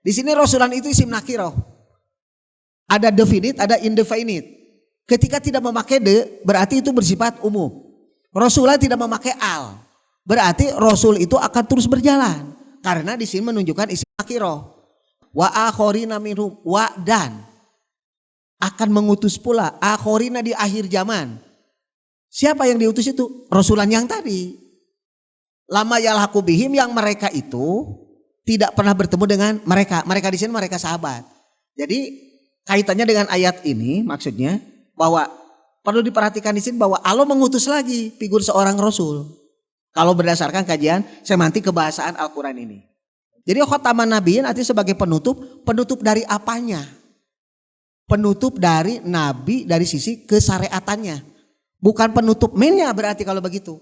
Di sini rasulan itu isim nakirah. Ada definite, ada indefinite. Ketika tidak memakai de, berarti itu bersifat umum. Rasulan tidak memakai al, berarti rasul itu akan terus berjalan. Karena di sini menunjukkan isim nakirah. Wa akhorina minhum, wa dan akan mengutus pula akhorina di akhir zaman. Siapa yang diutus itu? Rasulan yang tadi. Lama yalhaqu bihim, yang mereka itu tidak pernah bertemu dengan mereka. Mereka di sini mereka sahabat. Jadi kaitannya dengan ayat ini maksudnya bahwa perlu diperhatikan di sini bahwa Allah mengutus lagi figur seorang rasul. Kalau berdasarkan kajian semantik kebahasaan Al-Quran ini. Jadi khotaman nabiyin artinya sebagai penutup. Penutup dari apanya? Penutup dari nabi dari sisi kesyariatannya. Bukan penutup minnya berarti kalau begitu.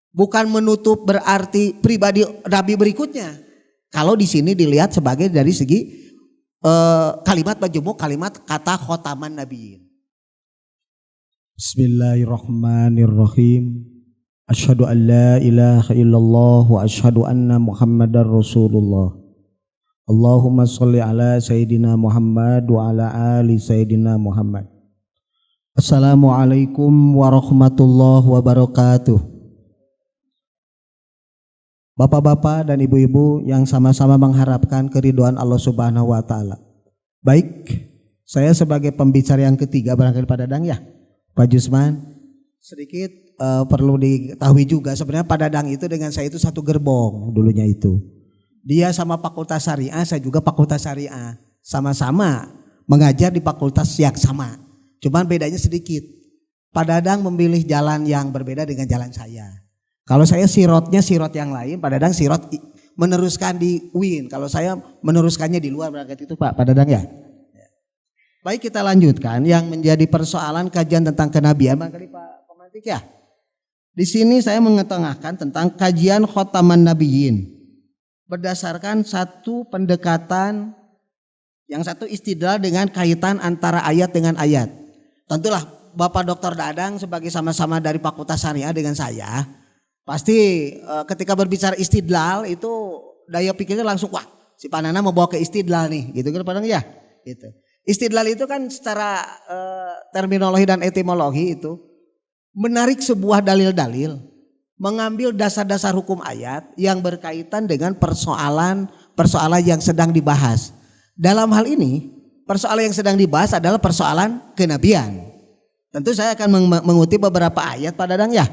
Bukan menutup berarti pribadi nabi berikutnya. Kalau di sini dilihat sebagai dari segi kalimat majmuk, kalimat kata khotaman nabiyin. Bismillahirrahmanirrahim. Asyhadu an la ilaha illallah wa asyhadu anna Muhammadar Rasulullah. Allahumma sholli ala Sayyidina Muhammad wa ala ali Sayyidina Muhammad. Assalamualaikum warahmatullahi wabarakatuh. Bapak-bapak dan ibu-ibu yang sama-sama mengharapkan keridhaan Allah Subhanahu wa taala. Baik, saya sebagai pembicara yang ketiga barangkali Pak Dadang ya, Pak Jusman, sedikit perlu diketahui juga sebenarnya Pak Dadang itu dengan saya itu satu gerbong dulunya itu. Dia sama Fakultas Syariah, saya juga Fakultas Syariah. Sama-sama mengajar di fakultas yang sama. Cuman bedanya sedikit. Pak Dadang memilih jalan yang berbeda dengan jalan saya. Kalau saya sirotnya sirot yang lain, Pak Dadang sirot meneruskan di UIN. Kalau saya meneruskannya di luar berangkat itu Pak Dadang ya. Baik, kita lanjutkan yang menjadi persoalan kajian tentang kenabian. Barangkali Pak Pemantik ya. Di sini saya mengetengahkan tentang kajian khotaman nabiyin. Berdasarkan satu pendekatan, yang satu istidlal dengan kaitan antara ayat dengan ayat. Tentulah Bapak Dr. Dadang sebagai sama-sama dari Fakultas Syariah dengan saya, pasti ketika berbicara istidlal itu daya pikirnya langsung wah si Panana mau bawa ke istidlal nih gitu kan Padang ya. Gitu. Istidlal itu kan secara terminologi dan etimologi itu menarik sebuah dalil-dalil, mengambil dasar-dasar hukum ayat yang berkaitan dengan persoalan yang sedang dibahas. Dalam hal ini persoalan yang sedang dibahas adalah persoalan kenabian. Tentu saya akan mengutip beberapa ayat Pak Dadang ya.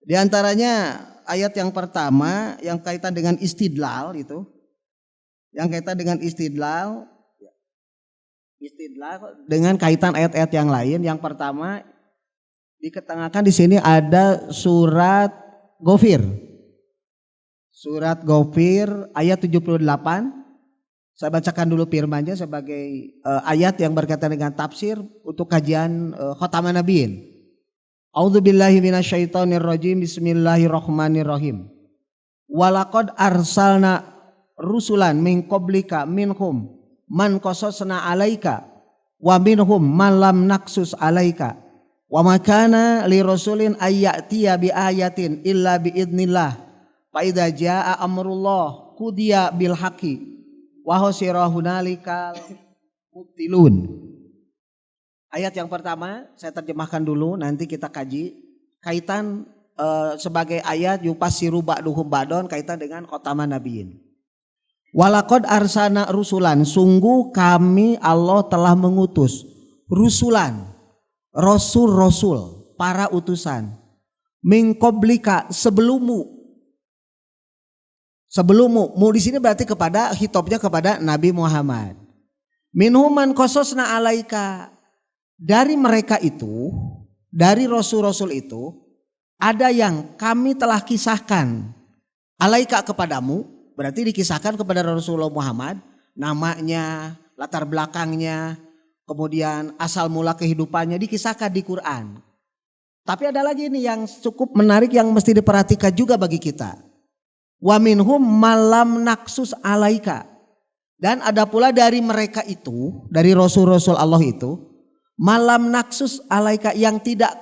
Di antaranya ayat yang pertama yang kaitan dengan istidlal itu. Yang kaitan dengan istidlal dengan kaitan ayat-ayat yang lain. Yang pertama diketengahkan di sini ada surat Ghafir. Surat Ghafir ayat 78. Saya bacakan dulu firman-Nya sebagai ayat yang berkaitan dengan tafsir untuk kajian khotaman nabiyin. A'udzubillahi minasyaitonirrajim. Bismillahirrahmanirrahim. Walaqad arsalna rusulan min qablika minhum man qasasna alaika wa minhum man lam naqsus alaika wa ma kana li rasulin ayyatiya bi ayatin illa bi idznillah fa idza jaa amrullah qudiya bil haqqi wa hasira hunalikal mubtilun. Ayat yang pertama saya terjemahkan dulu, nanti kita kaji kaitan sebagai ayat yupassiru ba'duhum ba'don kaitan dengan khotaman nabiyin. Walaqad arsana rusulan, sungguh kami Allah telah mengutus rusulan, rasul-rasul, para utusan min qablika sebelummu. Mu di sini berarti kepada hitobnya kepada Nabi Muhammad. Minhum man qasasna alaika. Dari mereka itu, dari rasul-rasul itu, ada yang kami telah kisahkan alaika kepadamu, berarti dikisahkan kepada Rasulullah Muhammad, namanya, latar belakangnya, kemudian asal mula kehidupannya dikisahkan di Quran. Tapi ada lagi nih yang cukup menarik yang mesti diperhatikan juga bagi kita. Wa minhum malam naksus alaika. Dan ada pula dari mereka itu, dari rasul-rasul Allah itu, malam naksus alaika yang tidak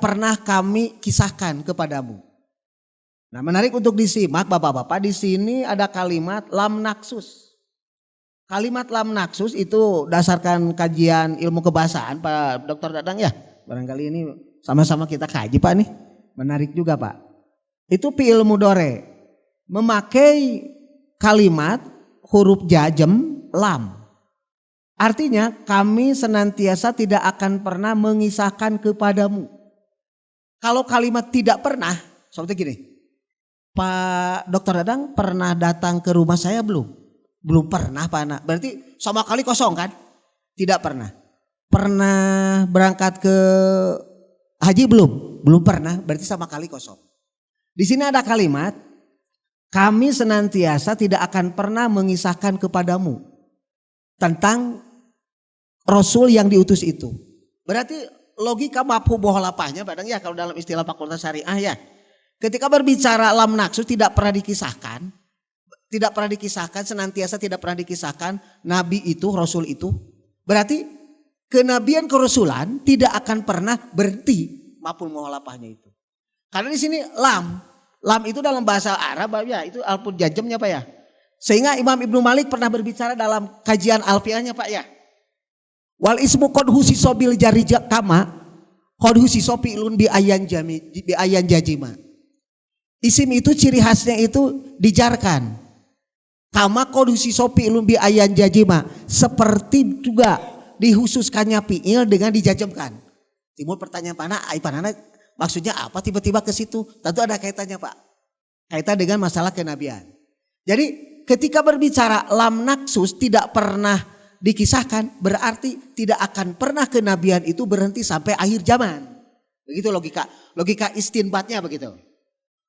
pernah kami kisahkan kepadamu. Nah, menarik untuk disimak Bapak-bapak, di sini ada kalimat lam naksus. Kalimat lam naksus itu dasarkan kajian ilmu kebahasaan Pak Dr. Dadang ya. Barangkali ini sama-sama kita kaji Pak nih. Menarik juga Pak. Itu fi'il mudhari memakai kalimat huruf jazm lam. Artinya kami senantiasa tidak akan pernah mengisahkan kepadamu. Kalau kalimat tidak pernah, seperti gini. Pak Dr. Dadang pernah datang ke rumah saya belum? Belum pernah Pak Anak. Berarti sama kali kosong kan? Tidak pernah. Pernah berangkat ke haji belum? Belum pernah. Berarti sama kali kosong. Di sini ada kalimat, kami senantiasa tidak akan pernah mengisahkan kepadamu tentang Rasul yang diutus itu. Berarti logika mafhum muhalafahnya Badang ya kalau dalam istilah fakultas syariah ya. Ketika berbicara lam naksus tidak pernah dikisahkan, senantiasa tidak pernah dikisahkan Nabi itu, Rasul itu. Berarti kenabian kerasulan tidak akan pernah berhenti mafhum muhalafahnya itu. Karena di sini lam itu dalam bahasa Arab ya itu alpun jajamnya Pak ya. Sehingga Imam Ibnu Malik pernah berbicara dalam kajian alfiahnya Pak ya. Wal ismu qad husiso bil jari kama qad husiso fi'lun bi ayan jajima. Isim itu ciri khasnya itu dijarkan. Kama qad husiso fi'lun bi ayan jajima, seperti juga dihususkannya fi'il dengan dijajamkan. Timbul pertanyaan panana maksudnya apa tiba-tiba ke situ? Tentu ada kaitannya Pak. Kaitan dengan masalah kenabian. Jadi ketika berbicara lam naksus tidak pernah dikisahkan, berarti tidak akan pernah kenabian itu berhenti sampai akhir zaman. Begitu logika istinbatnya begitu.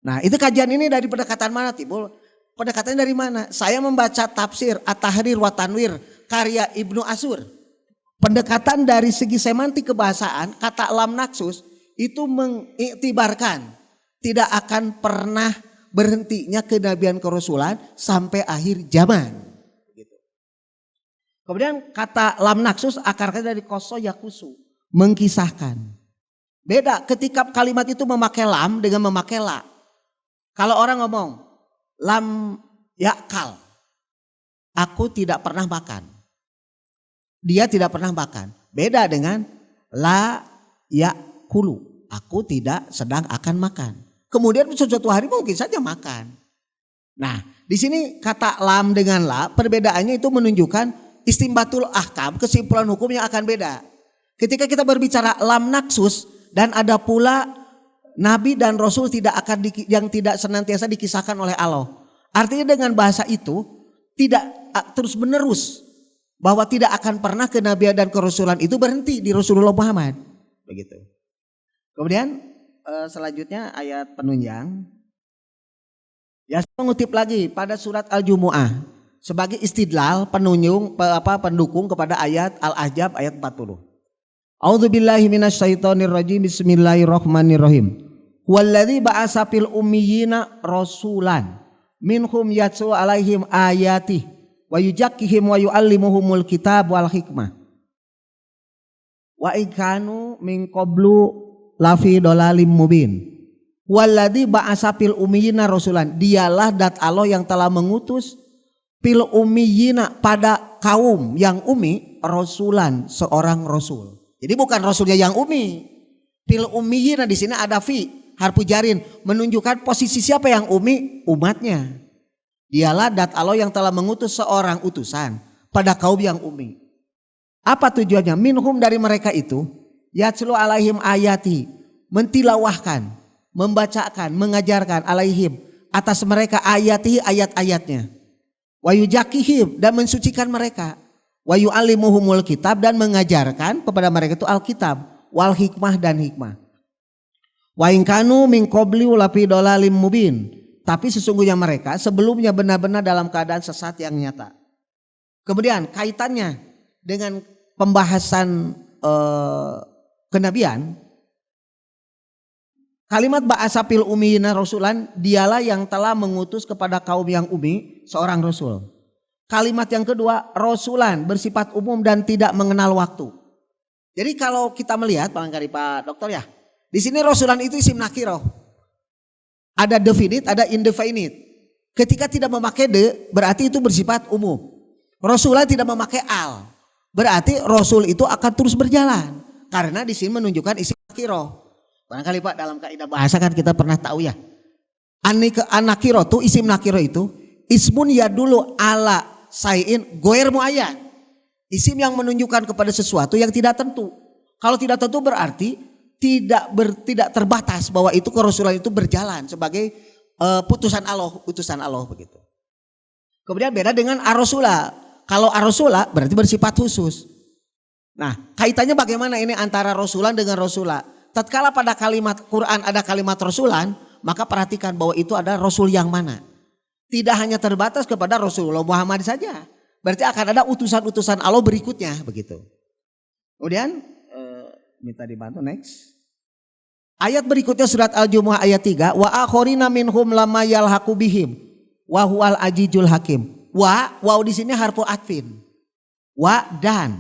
Nah itu kajian ini dari pendekatan mana Timbul? Pendekatannya dari mana? Saya membaca tafsir At-Tahrir wa Tanwir karya Ibnu Ashur. Pendekatan dari segi semantik kebahasaan, kata lam naksus itu mengiktibarkan tidak akan pernah berhentinya kenabian kerasulan sampai akhir zaman. Kemudian kata lam naksus akarnya dari koso yakusu, mengkisahkan. Beda ketika kalimat itu memakai lam dengan memakai la. Kalau orang ngomong lam yakal, aku tidak pernah makan. Dia tidak pernah makan. Beda dengan la yakulu, aku tidak sedang akan makan. Kemudian suatu hari mungkin saja makan. Nah di sini kata lam dengan la perbedaannya itu menunjukkan istimbatul ahkam, kesimpulan hukumnya akan beda. Ketika kita berbicara lam naksus dan ada pula Nabi dan Rasul yang tidak senantiasa dikisahkan oleh Allah. Artinya dengan bahasa itu tidak terus menerus bahwa tidak akan pernah kenabian dan kerasulan itu berhenti di Rasulullah Muhammad. Begitu. Kemudian selanjutnya ayat penunjang. Ya saya mengutip lagi pada surat Al-Jumu'ah. Sebagai istidlal pendukung kepada ayat Al-Ahzab ayat 40. A'udzubillahi minasyaitonirrajim. Bismillahirrahmanirrahim. Walladzi ba'asa fil ummiyina rasulan minhum yatlu alaihim ayatihi wa yuzakkihim wa yu'allimuhumul kitab wal hikmah. Wa ikanu min qablu lafi dolalim mubin. Walladzi ba'asa fil ummiyina rasulan, dialah dat Allah yang telah mengutus fil ummiyina pada kaum yang ummi rasulan, seorang rasul. Jadi bukan rasulnya yang ummi. Fil ummiyina di sini ada fi harfu jarin menunjukkan posisi siapa yang ummi, umatnya. Dialah dat Allah yang telah mengutus seorang utusan pada kaum yang ummi. Apa tujuannya? Minhum dari mereka itu yatslu alaihim ayati, mentilawahkan, membacakan, mengajarkan alaihim atas mereka ayati ayat-ayatnya. Wa yuzakkihim dan mensucikan mereka. Wa yu'allimuhumul kitab dan mengajarkan kepada mereka itu alkitab, wal hikmah dan hikmah. Wa in kanu min qabli lafi dolalim mubin. Tapi sesungguhnya mereka sebelumnya benar-benar dalam keadaan sesat yang nyata. Kemudian kaitannya dengan pembahasan kenabian, kalimat ba'asa fil ummiyina rasulan, dialah yang telah mengutus kepada kaum yang ummi seorang rasul. Kalimat yang kedua, rasulan bersifat umum dan tidak mengenal waktu. Jadi kalau kita melihat barangkali Pak Dokter ya, di sini rasulan itu isim nakirah. Ada definite, ada indefinite. Ketika tidak memakai de, berarti itu bersifat umum. Rasulullah tidak memakai al, berarti Rasul itu akan terus berjalan. Karena di sini menunjukkan isim nakiro. Barangkali Pak dalam kaidah bahasa kan kita pernah tahu ya. Nakiro itu, isim nakiro itu ismun ya dulu ala sayin goer muayyan. Isim yang menunjukkan kepada sesuatu yang tidak tentu. Kalau tidak tentu berarti tidak terbatas bahwa itu kerasulan itu berjalan sebagai utusan Allah begitu. Kemudian beda dengan ar-rasula. Kalau ar-rasula berarti bersifat khusus. Nah, kaitannya bagaimana ini antara rasulan dengan rasula? Tatkala pada kalimat Quran ada kalimat rasulan, maka perhatikan bahwa itu ada rasul yang mana. Tidak hanya terbatas kepada Rasulullah Muhammad saja. Berarti akan ada utusan-utusan Allah berikutnya begitu. Kemudian minta dibantu next. Ayat berikutnya surat Al-Jumu'ah ayat 3, wa akhorina minhum lama yalhaqu bihim wa huwal ajijul hakim. Wa di sini harfu atfin. Wa dan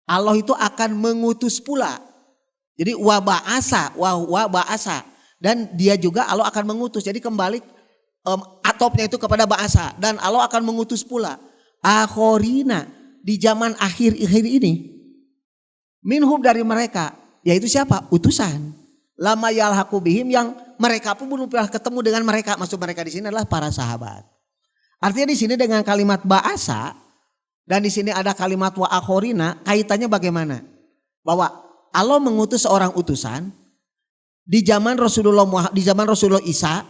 Allah itu akan mengutus pula. Jadi wa ba'asa dan dia juga Allah akan mengutus. Jadi kembali atopnya itu kepada ba'asa dan Allah akan mengutus pula akhorina di zaman akhir ini minhum dari mereka, yaitu siapa? Utusan. Lama yalhaqu bihim yang mereka pun belum pernah ketemu dengan mereka. Maksud mereka di sini adalah para sahabat. Artinya di sini dengan kalimat ba'asa dan di sini ada kalimat wa akhorina, kaitannya bagaimana? Bahwa Allah mengutus seorang utusan di zaman Rasulullah Isa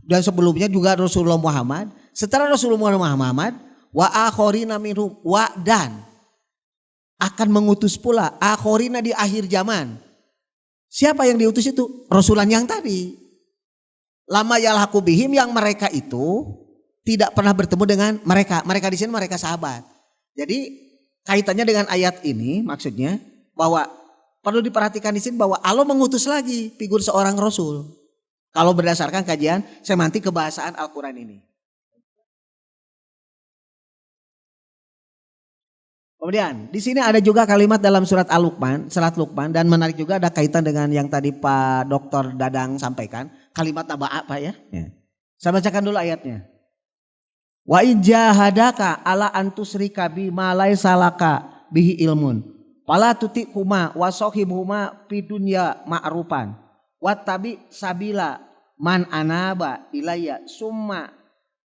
dan sebelumnya juga Rasulullah Muhammad. Setelah Rasulullah Muhammad wa akhorina minhum wa dan akan mengutus pula akhorina di akhir zaman. Siapa yang diutus itu? Rasulan yang tadi. Lama yalhaqu bihim yang mereka itu tidak pernah bertemu dengan mereka. Mereka di sini mereka sahabat. Jadi kaitannya dengan ayat ini maksudnya bahwa perlu diperhatikan di sini bahwa Allah mengutus lagi figur seorang rasul. Kalau berdasarkan kajian semantik kebahasaan Al-Quran ini. Kemudian di sini ada juga kalimat dalam surat Luqman dan menarik juga ada kaitan dengan yang tadi Pak Dr. Dadang sampaikan. Kalimat naba'a Pak ya. Saya bacakan dulu ayatnya. Wa in jahadaka ala antusrika bima laisa laka bihi ilmun fala tuti'huma wa sahibhuma fid dunya ma'rufan wattabi sabila man anaba ilayya summa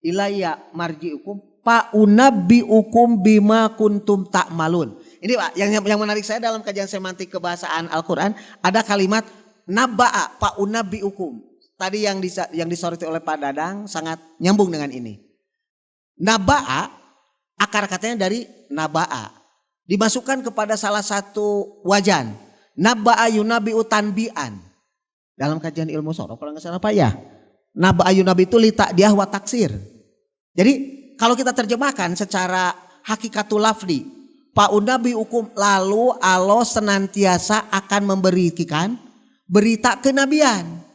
ilayya marji'ukum fa unabbi'ukum bima kuntum ta'malun. Ini Pak yang menarik saya dalam kajian semantik kebahasaan Al-Qur'an ada kalimat naba'a fa unabbi'ukum. Tadi yang disoroti oleh Pak Dadang sangat nyambung dengan ini. Naba'a akar katanya dari naba'a dimasukkan kepada salah satu wajan. Naba'a yunabi'u tanbi'an. Dalam kajian ilmu sorof kalau nggak salah Pak ya. Naba'a yunabi itu li ta'diyah wa taksir. Jadi kalau kita terjemahkan secara hakikatul lafzi, fa'unabbi'ukum lalu Allah senantiasa akan memberikan berita kenabian.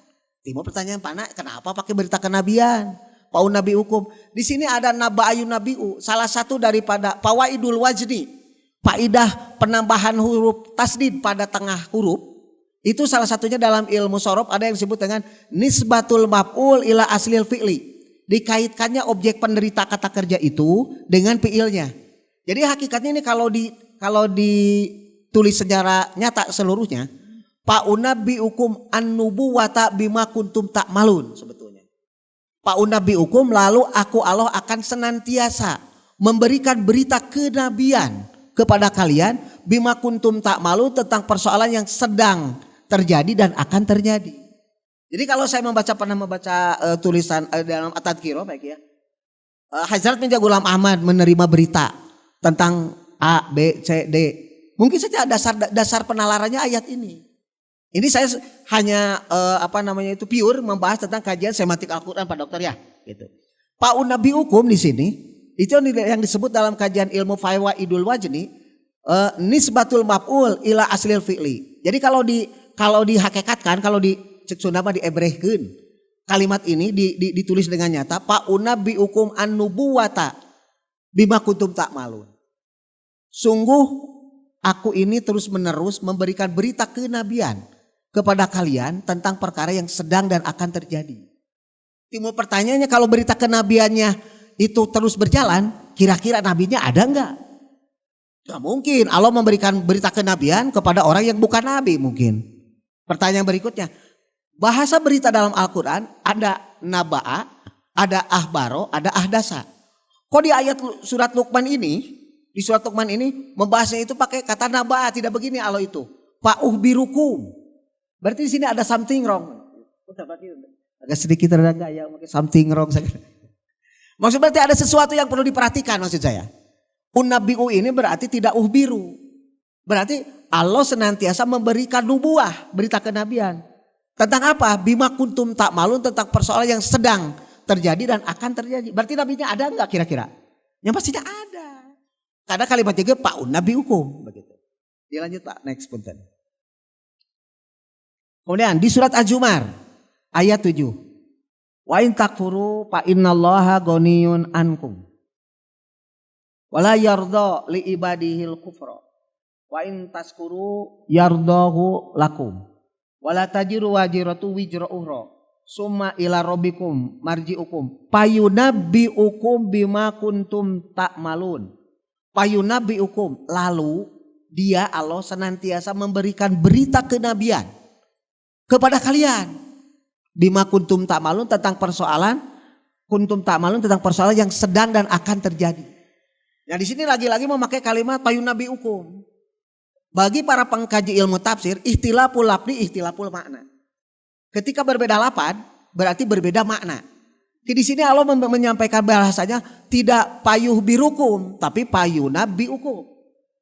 Timbul pertanyaan Pak, kenapa pakai berita kenabian? Fa'unabbi'ukum. Di sini ada naba'ayun nabi'u, salah satu daripada fawaidul wajni. Faidah penambahan huruf tasdid pada tengah huruf. Itu salah satunya dalam ilmu sorof ada yang disebut dengan nisbatul maf'ul ila aslil fi'li. Dikaitkannya objek penderita kata kerja itu dengan fi'ilnya. Jadi hakikatnya ini kalau ditulis secara nyata seluruhnya, fa'unabbi'ukum an-nubuwata bima kuntum ta'malun sebetulnya. Fa'unabbi'ukum lalu aku Allah akan senantiasa memberikan berita kenabian kepada kalian bima kuntum ta'malun tentang persoalan yang sedang terjadi dan akan terjadi. Jadi kalau saya pernah membaca tulisan dalam At-Tadhkirah baik ya. Hazrat Mirza Ghulam Ahmad menerima berita tentang A, B, C, D. Mungkin saja dasar penalarannya ayat ini. Ini saya hanya pure membahas tentang kajian semantik Al-Qur'an Pak Dokter ya, gitu. Fa'unabbi'ukum di sini itu yang disebut dalam kajian ilmu fawaidul wajni nisbatul maf'ul ila aslil fi'li. Jadi kalau dihakikatkan, kalau di cek Sunda mah diebrehkeun. Kalimat ini ditulis dengan nyata, fa'unabbi'ukum an-nubuwata bima kuntum ta'malun. Sungguh aku ini terus-menerus memberikan berita kenabian kepada kalian tentang perkara yang sedang dan akan terjadi. Timbul pertanyaannya, kalau berita kenabiannya itu terus berjalan, kira-kira nabinya ada enggak? Gak mungkin Allah memberikan berita kenabian kepada orang yang bukan nabi mungkin. Pertanyaan berikutnya, bahasa berita dalam Al-Quran ada naba'a, ada ahbaro, ada ahdasa. Kok di ayat surat Luqman ini, di surat Luqman ini membahasnya itu pakai kata naba'a, tidak begini Allah itu. Fa'uhbirukum. Berarti di sini ada something wrong. Agak sedikit rada gaya pakai something wrong. Maksud berarti ada sesuatu yang perlu diperhatikan maksud saya. Unnabi'u ini berarti tidak uhbiru. Berarti Allah senantiasa memberikan nubuah, berita kenabian. Tentang apa? Bima kuntum ta'malun, tentang persoalan yang sedang terjadi dan akan terjadi. Berarti nabinya ada enggak kira-kira? Yang pastinya ada. Karena kalimat juga Pak Unnabi'ukum begitu. Dilanjut Pak, next punten. Kemudian di surat Az-Zumar ayat 7. Wa in takfuru fa innallaha ghaniyun ankum. Wala yarda li ibadihil kufra. Wa in taskuru yardahu lakum. Wala tajiru wajiratu wizra uhra. Summa ila rabbikum marji'ukum. Payunabbi'ukum bima kuntum ta'malun. Payunabbi'ukum. Lalu dia Allah senantiasa memberikan berita kenabian kepada kalian. Bima kuntum ta'malun, tentang persoalan kuntum ta'malun, tentang persoalan yang sedang dan akan terjadi. Nah di sini lagi-lagi memakai kalimat payunabbi'ukum. Bagi para pengkaji ilmu tafsir, ikhtilaful lafzi ikhtilaful makna. Ketika berbeda lafaz berarti berbeda makna. Di sini Allah menyampaikan bahasanya tidak payuhbirukum tapi payunabbi'ukum.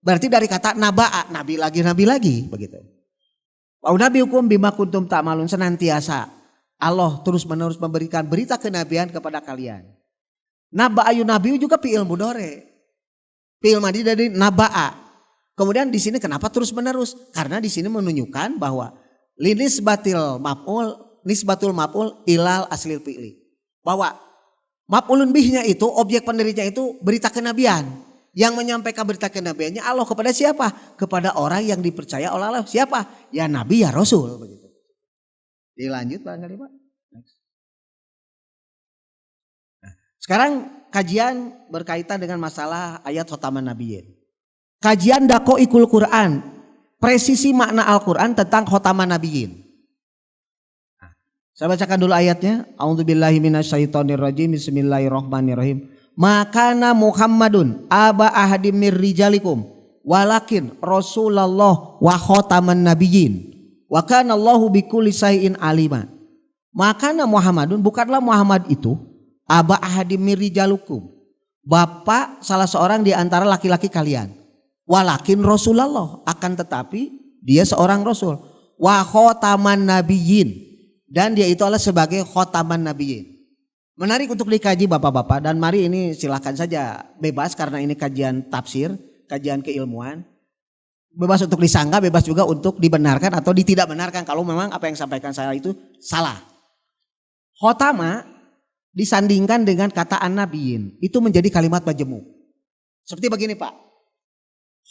Berarti dari kata naba'a, nabi lagi begitu. Payunabbi'ukum bima kuntum ta'malun, senantiasa Allah terus-menerus memberikan berita kenabian kepada kalian. Naba'a yunabi'u juga fi'il mudhari'. Fi'il madhi dari naba'a. Kemudian di sini kenapa terus-menerus? Karena di sini menunjukkan bahwa nisbatul maf'ul ilal aslil fi'li. Bahwa maf'ulun bihnya itu, objek penderita itu berita kenabian. Yang menyampaikan berita kenabiannya Allah kepada siapa? Kepada orang yang dipercaya oleh Allah. Siapa? Ya Nabi, ya Rasul. Begitu. Dilanjut barangkali Pak. Nah, sekarang kajian berkaitan dengan masalah ayat khotaman nabiyyin. Kajian Daqaiqul Quran, presisi makna Al-Quran tentang khotaman nabiyyin. Nah, saya bacakan dulu ayatnya. A'udzubillahi minasyaitonirrajim. Bismillahirrahmanirrahim. Makana Muhammadun aba ahadim mir rijalikum walakin Rasulullah wa khotaman nabiyyin. Wa kana Allahu bikulli syai'in alima. Makana Muhammadun, bukanlah Muhammad itu aba ahadim mir rijalukum, bapak salah seorang di antara laki-laki kalian. Walakin Rasulullah, akan tetapi dia seorang rasul. Wa khotaman nabiyyin, dan dia itu adalah sebagai khotaman nabiyyin. Menarik untuk dikaji bapak-bapak, dan mari ini silakan saja bebas karena ini kajian tafsir, kajian keilmuan. Bebas untuk disanggah, bebas juga untuk dibenarkan atau tidak benarkan kalau memang apa yang sampaikan saya itu salah. Khotama disandingkan dengan kata an-nabiyyin, itu menjadi kalimat majemuk. Seperti begini Pak,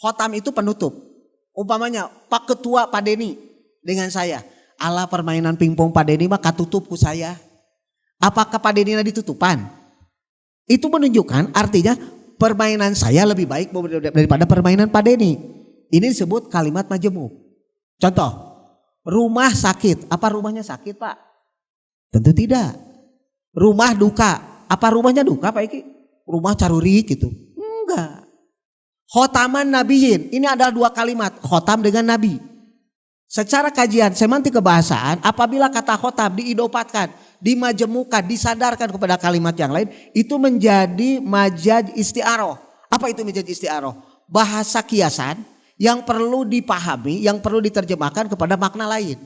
khotam itu penutup. Umpamanya Pak Ketua Pak Deni dengan saya, ala permainan pingpong Pak Deni mah katutupku saya. Apakah Pak Deni ditutupan? Itu menunjukkan artinya permainan saya lebih baik daripada permainan Pak Deni. Ini disebut kalimat majemuk. Contoh, rumah sakit. Apa rumahnya sakit Pak? Tentu tidak. Rumah duka. Apa rumahnya duka Pak Iki? Rumah caruri gitu. Enggak. Khotaman nabiyyin. Ini adalah dua kalimat. Khotam dengan nabi. Secara kajian semantik kebahasaan, apabila kata khotam diidopatkan, dimajemukkan, disadarkan kepada kalimat yang lain, itu menjadi majaz isti'aroh. Apa itu majaz isti'aroh? Bahasa kiasan yang perlu dipahami, yang perlu diterjemahkan kepada makna lain.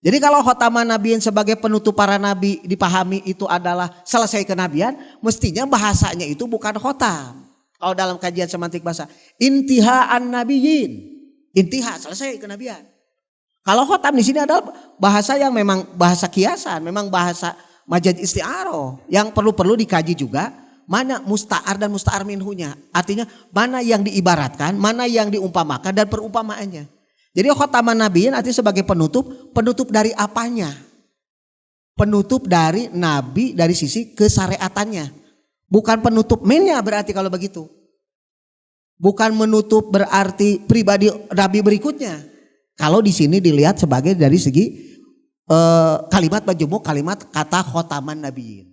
Jadi kalau khotaman nabiyyin sebagai penutup para nabi dipahami itu adalah selesai kenabian, mestinya bahasanya itu bukan khotam. Kalau dalam kajian semantik bahasa, intihaan nabiyyin, intiha selesai kenabian. Kalau khotam di sini adalah bahasa yang memang bahasa kiasan, memang bahasa majaz isti'aroh yang perlu dikaji juga, mana musta'ar dan musta'ar minhunya. Artinya mana yang diibaratkan, mana yang diumpamakan dan perumpamaannya. Jadi khotaman nabiyyin artinya sebagai penutup dari apanya? penutup dari nabi dari sisi kesyariatannya. Bukan penutup mainnya berarti kalau begitu. Bukan menutup berarti pribadi nabi berikutnya. Kalau di sini dilihat sebagai dari segi kalimat majmuk, kalimat kata khotaman nabiyyin.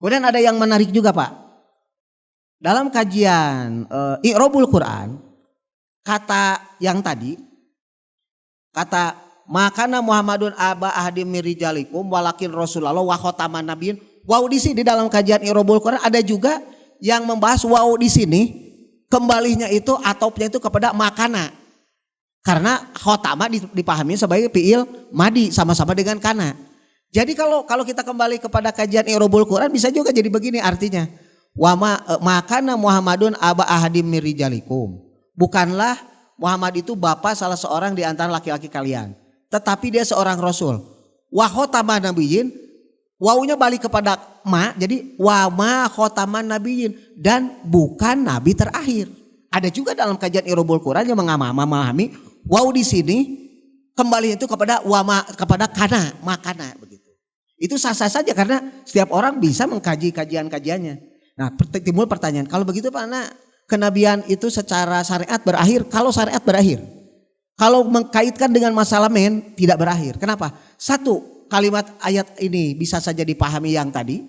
Kemudian ada yang menarik juga Pak. Dalam kajian i'rabul Quran, kata yang tadi, kata makana Muhammadun aba ahadim mirijalikum walakin Rasulullah wa khotaman nabiyyin. Wow di sini dalam kajian i'rabul Quran ada juga yang membahas wow di sini kembalinya itu atopnya itu kepada makana. Karena khotama dipahami sebagai fi'il madi sama-sama dengan kana. Jadi kalau kita kembali kepada kajian i'rabul Quran bisa juga jadi begini artinya. Wa makana Muhammadun aba ahadim mirijalikum. Bukanlah Muhammad itu bapak salah seorang di antara laki-laki kalian. Tetapi dia seorang rasul. Wa khotaman nabiyyin. Wawunya balik kepada ma. Jadi wa ma khotaman nabiyyin. Dan bukan nabi terakhir. Ada juga dalam kajian i'rabul Quran yang memahami waw di sini kembali itu kepada wama kepada kana makana begitu. Itu sah-sah saja karena setiap orang bisa mengkaji kajian-kajiannya. Nah, timbul pertanyaan, kalau begitu Pak Ana, kenabian itu secara syariat berakhir, kalau syariat berakhir. Kalau mengkaitkan dengan masalah tidak berakhir. Kenapa? Satu, kalimat ayat ini bisa saja dipahami yang tadi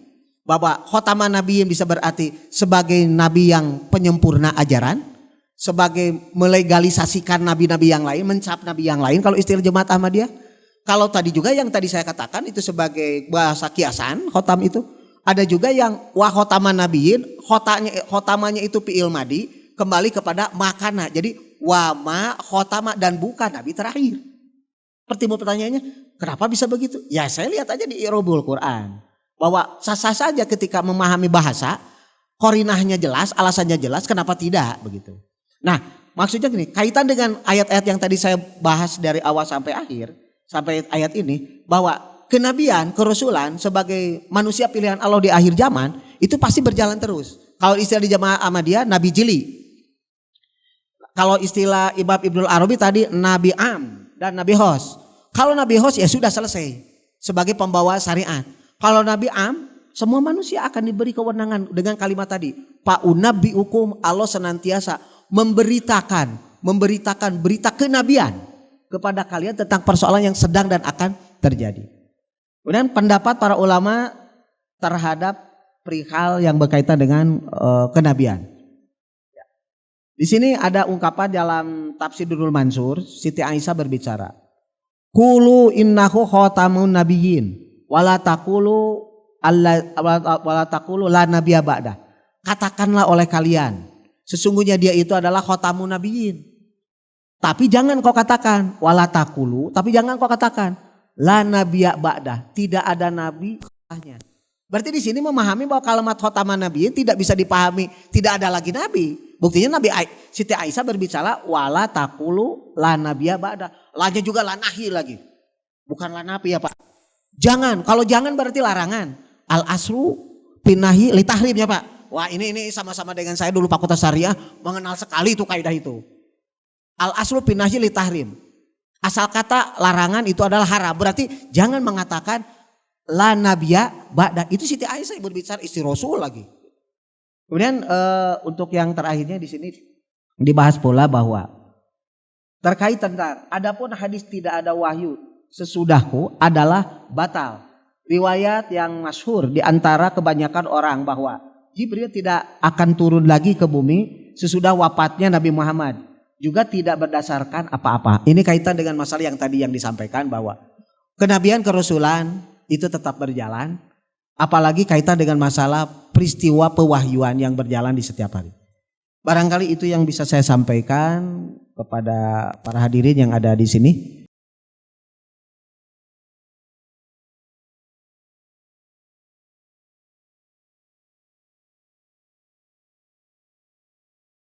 bahwa khotaman nabiyyin bisa berarti sebagai nabi yang penyempurna ajaran. Sebagai melegalisasikan nabi-nabi yang lain, mencap nabi yang lain kalau istilah jemaat Ahmadiyah. Kalau tadi juga yang tadi saya katakan itu sebagai bahasa kiasan, khotam itu. Ada juga yang wa khotaman nabiyyin, khotamanya itu fi'il madi, kembali kepada makana. Jadi wa ma khotama dan bukan nabi terakhir. Timbul pertanyaannya, kenapa bisa begitu? Ya saya lihat aja di i'rabul Quran. Bahwa sah-sah saja ketika memahami bahasa, korinahnya jelas, alasannya jelas, kenapa tidak begitu. Nah maksudnya gini, kaitan dengan ayat-ayat yang tadi saya bahas dari awal sampai akhir, sampai ayat ini, bahwa kenabian, kerasulan sebagai manusia pilihan Allah di akhir zaman, itu pasti berjalan terus. Kalau istilah di jamaah Ahmadiyah, Nabi Jili. Kalau istilah Ibnul Arabi tadi, Nabi Am dan Nabi Hos. Kalau Nabi Hos ya sudah selesai, sebagai pembawa syariat. Kalau Nabi Am, semua manusia akan diberi kewenangan dengan kalimat tadi. Fa'unabbi hukum, Allah senantiasa memberitakan berita kenabian kepada kalian tentang persoalan yang sedang dan akan terjadi. Kemudian pendapat para ulama terhadap perihal yang berkaitan dengan kenabian. Di sini ada ungkapan dalam Tafsir Durrul Mansur, Siti Aisyah berbicara, "Qulu innahu khatamun nabiyyin wala taqulu la nabiyya ba'da." Katakanlah oleh kalian, sesungguhnya dia itu adalah khotamun nabiyyin. Tapi jangan kau katakan wala taqulu, tapi jangan kau katakan la nabiyya ba'da, tidak ada nabi setelahnya. Berarti di sini memahami bahwa kalimat khotaman nabiyyin tidak bisa dipahami tidak ada lagi nabi. Buktinya Siti Aisyah berbicara wala taqulu la nabiyya ba'da. La-nya juga la nahi lagi. Bukan la nafi ya Pak. Jangan, kalau jangan berarti larangan. Al asru pinahi li tahrim ya Pak. Wah ini sama-sama dengan saya dulu Fakultas Syariah mengenal sekali itu kaidah itu. Al aslu pinahi li tahrim. Asal kata larangan itu adalah haram. Berarti jangan mengatakan la nabiyya ba'da. Itu Siti Aisyah berbicara istri Rasul lagi. Kemudian untuk yang terakhirnya di sini dibahas pula bahwa terkait tentang adapun hadis tidak ada wahyu sesudahku adalah batal. Riwayat yang masyhur di antara kebanyakan orang bahwa Jibril tidak akan turun lagi ke bumi sesudah wafatnya Nabi Muhammad. Juga tidak berdasarkan apa-apa. Ini kaitan dengan masalah yang tadi yang disampaikan bahwa kenabian kerasulan itu tetap berjalan. Apalagi kaitan dengan masalah peristiwa pewahyuan yang berjalan di setiap hari. Barangkali itu yang bisa saya sampaikan kepada para hadirin yang ada di sini.